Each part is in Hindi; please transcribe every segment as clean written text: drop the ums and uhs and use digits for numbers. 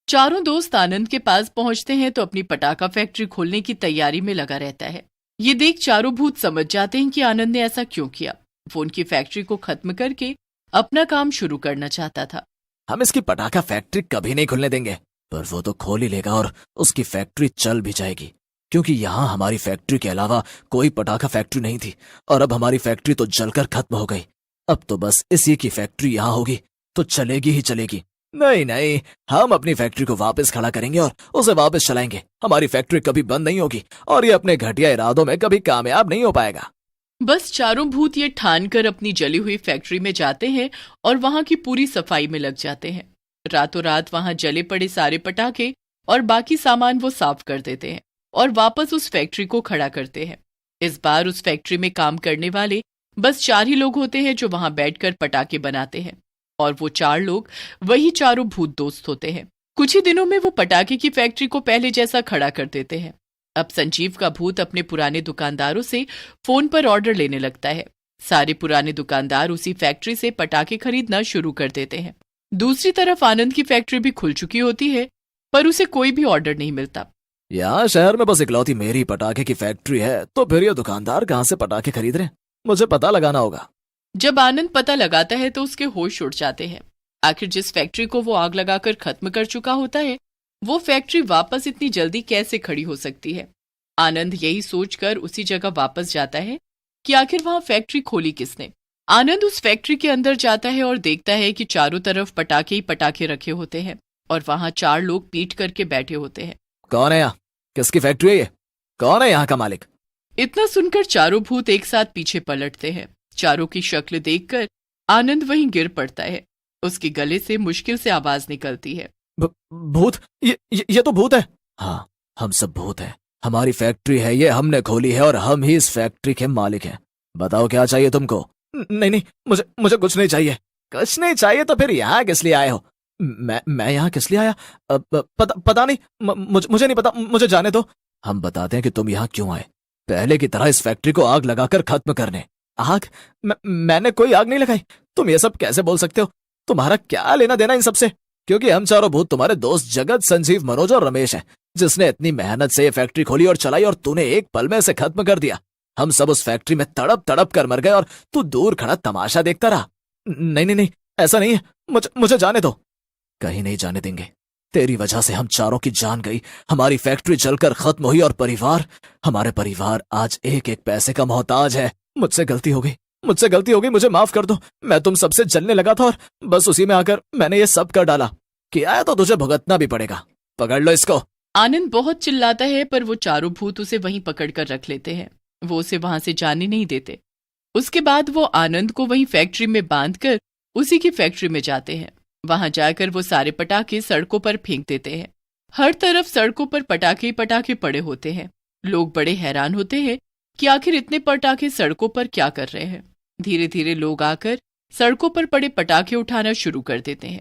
चारों दोस्त आनंद के पास पहुंचते हैं तो अपनी पटाखा फैक्ट्री खोलने की तैयारी में लगा रहता है। ये देख चारों भूत समझ जाते हैं कि आनंद ने ऐसा क्यों किया। वो उनकी फैक्ट्री को खत्म करके अपना काम शुरू करना चाहता था। हम इसकी पटाखा फैक्ट्री कभी नहीं खुलने देंगे, पर वो तो खोल ही लेगा और उसकी फैक्ट्री चल भी जाएगी, क्योंकि यहाँ हमारी फैक्ट्री के अलावा कोई पटाखा फैक्ट्री नहीं थी और अब हमारी फैक्ट्री तो जलकर खत्म हो गई। अब तो बस इसी की फैक्ट्री यहाँ होगी तो चलेगी ही चलेगी। नहीं नहीं, हम अपनी फैक्ट्री को वापस खड़ा करेंगे और उसे वापस चलाएंगे। हमारी फैक्ट्री कभी बंद नहीं होगी और ये अपने घटिया इरादों में कभी कामयाब नहीं हो पाएगा। बस चारों भूत ये ठान कर अपनी जली हुई फैक्ट्री में जाते हैं और वहां की पूरी सफाई में लग जाते हैं। रातों रात वहां जले पड़े सारे पटाखे और बाकी सामान वो साफ कर देते हैं और वापस उस फैक्ट्री को खड़ा करते हैं। इस बार उस फैक्ट्री में काम करने वाले बस 4 ही लोग होते हैं जो वहां बैठकर पटाखे बनाते हैं, और वो 4 लोग वही चारों भूत दोस्त होते हैं। कुछ ही दिनों में वो पटाखे की फैक्ट्री को पहले जैसा खड़ा कर देते हैं। अब संजीव का भूत अपने पुराने दुकानदारों से फोन पर ऑर्डर लेने लगता है। सारे पुराने दुकानदार उसी फैक्ट्री से पटाखे खरीदना शुरू कर देते हैं। दूसरी तरफ आनंद की फैक्ट्री भी खुल चुकी होती है, पर उसे कोई भी ऑर्डर नहीं मिलता। यहाँ शहर में बस इकलौती मेरी पटाखे की फैक्ट्री है, तो फिर ये दुकानदार कहाँ से पटाखे खरीद रहे हैं? मुझे पता लगाना होगा। जब आनंद पता लगाता है तो उसके होश उड़ जाते हैं। आखिर जिस फैक्ट्री को वो आग लगाकर खत्म कर चुका होता है, वो फैक्ट्री वापस इतनी जल्दी कैसे खड़ी हो सकती है। आनंद यही सोचकर उसी जगह वापस जाता है कि आखिर वहां फैक्ट्री खोली किसने। आनंद उस फैक्ट्री के अंदर जाता है और देखता है कि चारों तरफ पटाखे ही पटाखे रखे होते हैं और वहां 4 लोग पीट करके बैठे होते हैं। कौन है यहाँ? किसकी फैक्ट्री है ये? कौन है यहाँ का मालिक? इतना सुनकर चारों भूत एक साथ पीछे पलटते हैं। चारों की शक्ल देखकर आनंद वहीं गिर पड़ता है। उसके गले से मुश्किल से आवाज निकलती है, भूत? ये तो भूत है। हाँ, हम सब भूत हैं। हमारी फैक्ट्री है ये, हमने खोली है और हम ही इस फैक्ट्री के मालिक हैं। बताओ क्या चाहिए तुमको? नहीं, मुझे कुछ नहीं चाहिए। कुछ नहीं चाहिए तो फिर यहाँ किस लिए आए हो? मैं यहाँ किस लिए आया? पता नहीं, मुझे नहीं पता, मुझे जाने दो। हम बताते हैं कि तुम यहाँ क्यों आए। पहले की तरह इस फैक्ट्री को आग लगाकर खत्म करने। आग? मैंने कोई आग नहीं लगाई। तुम ये सब कैसे बोल सकते हो? तुम्हारा क्या लेना देना इन सबसे? क्योंकि हम चारों भूत तुम्हारे दोस्त जगत, संजीव, मनोज और रमेश हैं, जिसने इतनी मेहनत से ये फैक्ट्री खोली और चलाई और तूने एक पल में इसे खत्म कर दिया। हम सब उस फैक्ट्री में तड़प तड़प कर मर गए और तू दूर खड़ा तमाशा देखता रहा। नहीं, ऐसा नहीं है। मुझे जाने दो। कहीं नहीं जाने देंगे। तेरी वजह से हम चारों की जान गई, हमारी फैक्ट्री जलकर खत्म हुई और हमारे परिवार आज एक एक पैसे का मोहताज है। मुझसे गलती हो गई, मुझे माफ कर दो। मैं तुम सबसे जलने लगा था और बस उसी में आकर मैंने ये सब कर डाला। किया है तो तुझे भुगतना भी पड़ेगा। पकड़ लो इसको। आनंद बहुत चिल्लाता है, पर वो चारों भूत उसे वहीं पकड़कर रख लेते हैं। वो उसे वहां से जाने नहीं देते। उसके बाद वो आनंद को वहीं फैक्ट्री में बांधकर उसी की फैक्ट्री में जाते हैं। वहां जाकर वो सारे पटाखे सड़कों पर फेंक देते हैं। हर तरफ सड़कों पर पटाखे ही पटाखे पड़े होते हैं। लोग बड़े हैरान होते हैं कि आखिर इतने पटाखे सड़कों पर क्या कर रहे हैं। धीरे धीरे लोग आकर सड़कों पर पड़े पटाखे उठाना शुरू कर देते हैं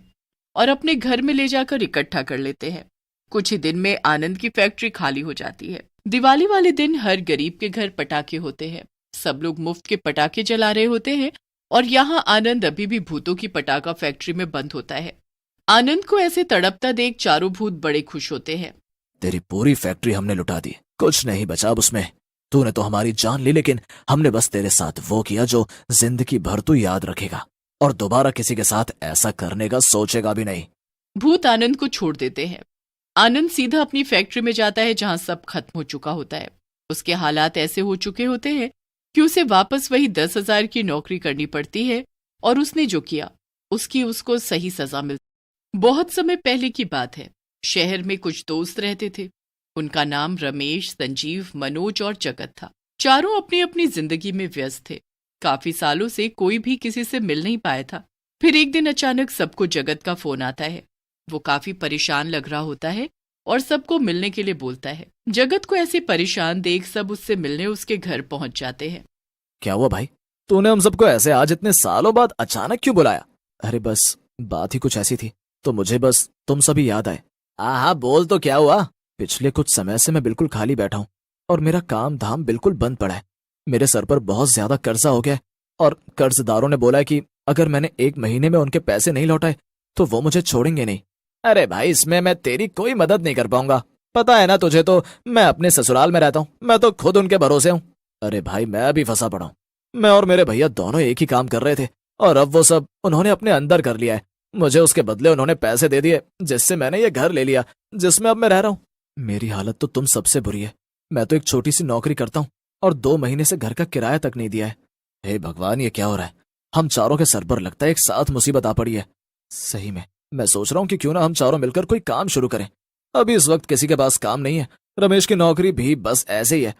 और अपने घर में ले जाकर इकट्ठा कर लेते हैं। कुछ ही दिन में आनंद की फैक्ट्री खाली हो जाती है। दिवाली वाले दिन हर गरीब के घर पटाखे होते हैं। सब लोग मुफ्त के पटाखे जला रहे होते हैं और यहाँ आनंद अभी भी भूतों की पटाखा फैक्ट्री में बंद होता है। आनंद को ऐसे तड़पता देख चारों भूत बड़े खुश होते हैं। तेरी पूरी फैक्ट्री हमने लुटा दी, कुछ नहीं बचा अब उसमें। तूने तो हमारी जान ली, लेकिन हमने बस तेरे साथ वो किया जो जिंदगी भर तू याद रखेगा और दोबारा किसी के साथ ऐसा करने का सोचेगा भी नहीं। भूत आनंद को छोड़ देते हैं। आनंद सीधा अपनी फैक्ट्री में जाता है जहां सब खत्म हो चुका होता है। उसके हालात ऐसे हो चुके होते हैं कि उसे वापस वही 10,000 की नौकरी करनी पड़ती है और उसने जो किया उसकी उसको सही सजा मिलती। बहुत समय पहले की बात है। शहर में कुछ दोस्त रहते थे। उनका नाम रमेश, संजीव, मनोज और जगत था। चारों अपनी अपनी जिंदगी में व्यस्त थे। काफी सालों से कोई भी किसी से मिल नहीं पाया था। फिर एक दिन अचानक सबको जगत का फोन आता है। वो काफी परेशान लग रहा होता है और सबको मिलने के लिए बोलता है। जगत को ऐसे परेशान देख सब उससे मिलने उसके घर पहुंच जाते हैं। क्या हुआ भाई? तूने हम सबको ऐसे आज इतने सालों बाद अचानक क्यों बुलाया? अरे बस बात ही कुछ ऐसी थी, तो मुझे बस तुम सभी याद आए। हाँ, बोल तो क्या हुआ? पिछले कुछ समय से मैं बिल्कुल खाली बैठा हूँ और मेरा काम धाम बिल्कुल बंद पड़ा है। मेरे सर पर बहुत ज्यादा कर्जा हो गया है और कर्जदारों ने बोला है कि अगर मैंने 1 महीने में उनके पैसे नहीं लौटाए तो वो मुझे छोड़ेंगे नहीं। अरे भाई, इसमें मैं तेरी कोई मदद नहीं कर पाऊंगा। पता है ना तुझे, तो मैं अपने ससुराल में रहता हूँ, मैं तो खुद उनके भरोसे हूँ। अरे भाई, मैं भी फंसा पड़ा हूँ। मैं और मेरे भैया दोनों एक ही काम कर रहे थे, और अब वो सब उन्होंने अपने अंदर कर लिया है। मुझे उसके बदले उन्होंने पैसे दे दिए, जिससे मैंने ये घर ले लिया जिसमें अब मैं रह रहा हूँ। मेरी हालत तो तुम सबसे बुरी है। मैं तो एक छोटी सी नौकरी करता हूँ और 2 महीने से घर का किराया तक नहीं दिया है। हे भगवान, ये क्या हो रहा है? हम चारों के सर पर लगता है एक साथ मुसीबत आ पड़ी है। सही में मैं सोच रहा हूँ कि क्यों ना हम चारों मिलकर कोई काम शुरू करें। अभी इस वक्त किसी के पास काम नहीं है। रमेश की नौकरी भी बस ऐसे ही है।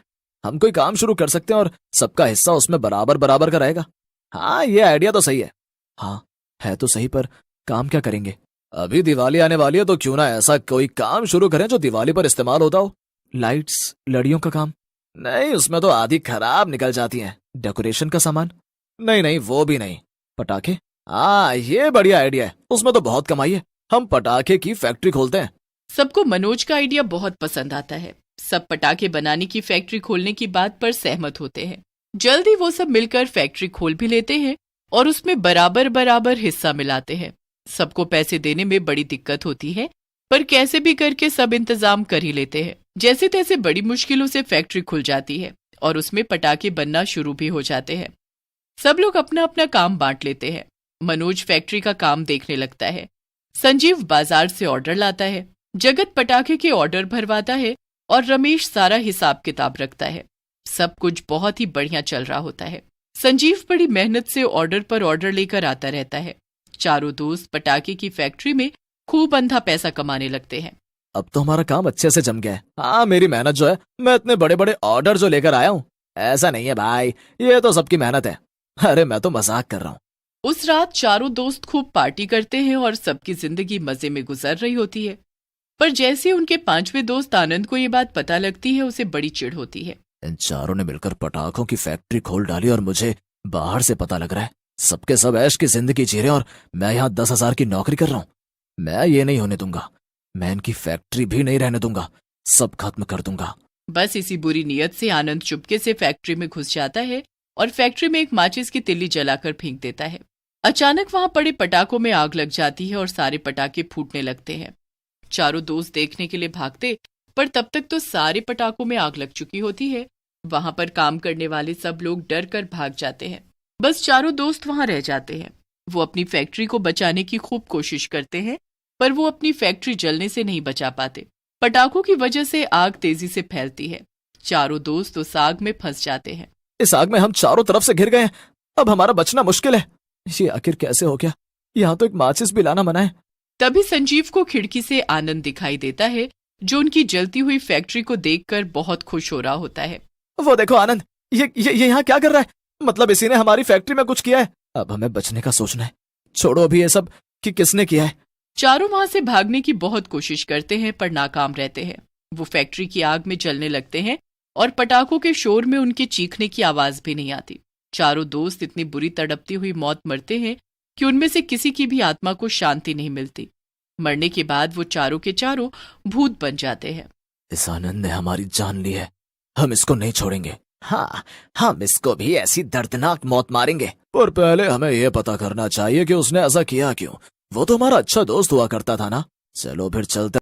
हम कोई काम शुरू कर सकते हैं और सबका हिस्सा उसमें बराबर बराबर का रहेगा। हाँ, ये आइडिया तो सही है। हाँ, है तो सही, पर काम क्या करेंगे? अभी दिवाली आने वाली है, तो क्यों ना ऐसा कोई काम शुरू करें जो दिवाली पर इस्तेमाल होता हो। लाइट्स, लड़ियों का काम? नहीं, उसमें तो आधी खराब निकल जाती हैं। डेकोरेशन का सामान? नहीं नहीं, वो भी नहीं। पटाखे? हाँ, ये बढ़िया आइडिया है, उसमें तो बहुत कमाई है। हम पटाखे की फैक्ट्री खोलते हैं। सबको मनोज का आइडिया बहुत पसंद आता है। सब पटाखे बनाने की फैक्ट्री खोलने की बात पर सहमत होते हैं। जल्दी वो सब मिलकर फैक्ट्री खोल भी लेते हैं और उसमें बराबर बराबर हिस्सा मिलाते हैं। सबको पैसे देने में बड़ी दिक्कत होती है, पर कैसे भी करके सब इंतजाम कर ही लेते हैं। जैसे तैसे बड़ी मुश्किलों से फैक्ट्री खुल जाती है और उसमें पटाखे बनना शुरू भी हो जाते हैं। सब लोग अपना अपना काम बांट लेते हैं। मनोज फैक्ट्री का काम देखने लगता है, संजीव बाजार से ऑर्डर लाता है, जगत पटाखे के ऑर्डर भरवाता है और रमेश सारा हिसाब किताब रखता है। सब कुछ बहुत ही बढ़िया चल रहा होता है। संजीव बड़ी मेहनत से ऑर्डर पर ऑर्डर लेकर आता रहता है। चारों दोस्त पटाखे की फैक्ट्री में खूब अंधा पैसा कमाने लगते हैं। अब तो हमारा काम अच्छे से जम गया है। हाँ, मेरी मेहनत जो है, मैं इतने बड़े बड़े ऑर्डर जो लेकर आया हूँ। ऐसा नहीं है भाई, ये तो सबकी मेहनत है। अरे मैं तो मजाक कर रहा हूँ। उस रात चारों दोस्त खूब पार्टी करते हैं और सबकी जिंदगी मजे में गुजर रही होती है। पर जैसे उनके 5वें दोस्त आनंद को ये बात पता लगती है, उसे बड़ी चिढ़ होती है। इन चारों ने मिलकर पटाखों की फैक्ट्री खोल डाली और मुझे बाहर से पता लग रहा है। सबके सब ऐश की जिंदगी जी रहे हैं और मैं यहाँ 10,000 की नौकरी कर रहा हूँ। मैं ये नहीं होने दूंगा। मैं इनकी फैक्ट्री भी नहीं रहने दूंगा, सब खत्म कर दूंगा। बस इसी बुरी नीयत से आनंद चुपके से फैक्ट्री में घुस जाता है और फैक्ट्री में एक माचिस की तिल्ली जलाकर फेंक देता है। अचानक वहां पड़े पटाखों में आग लग जाती है और सारे पटाखे फूटने लगते हैं। चारों दोस्त देखने के लिए भागते, पर तब तक तो सारे पटाखों में आग लग चुकी होती है। वहां पर काम करने वाले सब लोग डर कर भाग जाते हैं। बस चारों दोस्त वहां रह जाते हैं। वो अपनी फैक्ट्री को बचाने की खूब कोशिश करते हैं, पर वो अपनी फैक्ट्री जलने से नहीं बचा पाते। पटाखों की वजह से आग तेजी से फैलती है। चारों दोस्त उस आग में फंस जाते हैं। इस आग में हम चारों तरफ से घिर गए हैं। अब हमारा बचना मुश्किल है। ये आखिर कैसे हो गया? यहाँ तो एक माचिस भी लाना मना है। तभी संजीव को खिड़की से आनंद दिखाई देता है, जो उनकी जलती हुई फैक्ट्री को देखकर बहुत खुश हो रहा होता है। वो देखो आनंद, ये यहाँ क्या कर रहा है? मतलब इसी ने हमारी फैक्ट्री में कुछ किया है। अब हमें बचने का सोचना है। छोड़ो अभी ये सब कि किसने किया है। चारों वहां से भागने की बहुत कोशिश करते हैं, पर नाकाम रहते हैं। वो फैक्ट्री की आग में जलने लगते हैं और पटाखों के शोर में उनके चीखने की आवाज भी नहीं आती। चारों दोस्त इतनी बुरी तड़पती हुई मौत मरते हैं कि उनमें से किसी की भी आत्मा को शांति नहीं मिलती। मरने के बाद वो चारों के चारों भूत बन जाते हैं। इस आनंद ने हमारी जान ली है, हम इसको नहीं छोड़ेंगे। हाँ, हम इसको भी ऐसी दर्दनाक मौत मारेंगे। पर पहले हमें यह पता करना चाहिए कि उसने ऐसा किया क्यों। वो तो हमारा अच्छा दोस्त हुआ करता था ना। चलो फिर चलते।